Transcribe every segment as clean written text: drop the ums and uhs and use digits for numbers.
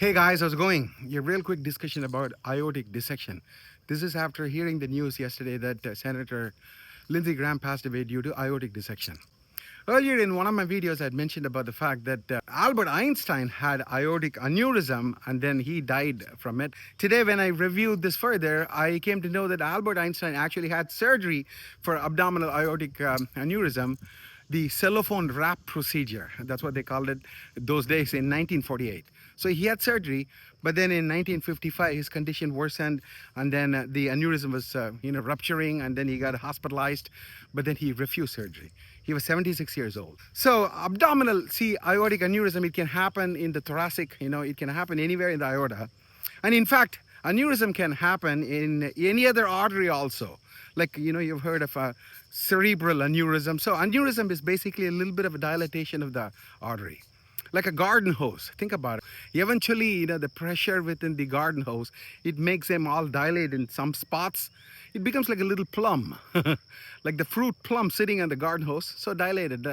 Hey guys, how's it going? A real quick discussion about aortic dissection. This is after hearing the news yesterday that Senator Lindsey Graham passed away due to aortic dissection. Earlier in one of my videos, I had mentioned about the fact that Albert Einstein had aortic aneurysm and then he died from it. Today, when I reviewed this further, I came to know that Albert Einstein actually had surgery for abdominal aortic aneurysm, the cellophane wrap procedure. That's what they called it those days in 1948. So he had surgery, but then in 1955 his condition worsened, and then the aneurysm was rupturing, and then he got hospitalized, but then he refused surgery. He was 76 years old. So abdominal, aortic aneurysm, it can happen in the thoracic, it can happen anywhere in the aorta. And in fact, aneurysm can happen in any other artery also. Like, you've heard of a cerebral aneurysm. So aneurysm is basically a little bit of a dilatation of the artery. Like a garden hose, think about it. Eventually, the pressure within the garden hose, it makes them all dilate in some spots. It becomes like a little plum, like the fruit plum sitting on the garden hose, so dilated.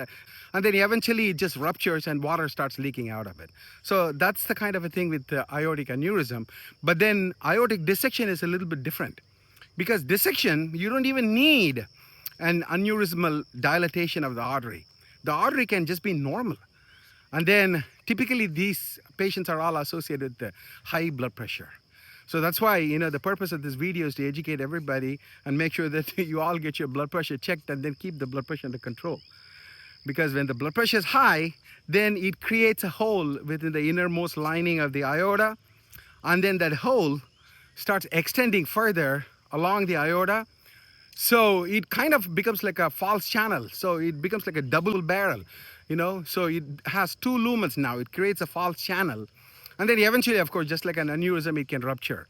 And then eventually it just ruptures and water starts leaking out of it. So that's the kind of a thing with aortic aneurysm. But then aortic dissection is a little bit different. Because dissection, you don't even need an aneurysmal dilatation of the artery. The artery can just be normal. And then typically these patients are all associated with high blood pressure. So that's why, the purpose of this video is to educate everybody and make sure that you all get your blood pressure checked and then keep the blood pressure under control. Because when the blood pressure is high, then it creates a hole within the innermost lining of the aorta. And then that hole starts extending further along the aorta. So it kind of becomes like a false channel. So it becomes like a double barrel, So it has two lumens now. It creates a false channel. And then eventually, of course, just like an aneurysm, it can rupture.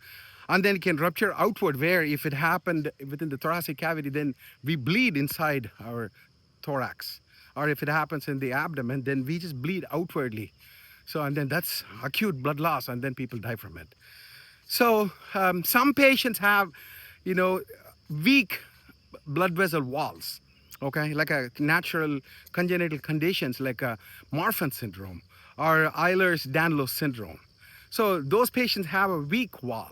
And then it can rupture outward, where if it happened within the thoracic cavity, then we bleed inside our thorax. Or if it happens in the abdomen, then we just bleed outwardly. So, and then that's acute blood loss, and then people die from it. So some patients have, weak blood vessel walls, okay, like a natural congenital conditions like a Marfan syndrome or Ehlers-Danlos syndrome. So those patients have a weak wall,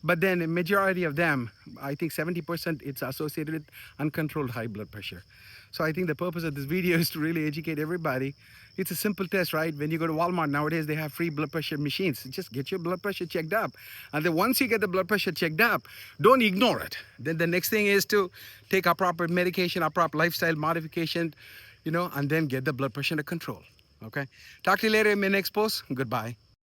but then a majority of them, I think 70%, it's associated with uncontrolled high blood pressure. So I think the purpose of this video is to really educate everybody. It's a simple test, right? When you go to Walmart nowadays, they have free blood pressure machines. Just get your blood pressure checked up. And then once you get the blood pressure checked up, don't ignore it. Then the next thing is to take a proper medication, a proper lifestyle modification, and then get the blood pressure under control. Okay? Talk to you later in my next post. Goodbye.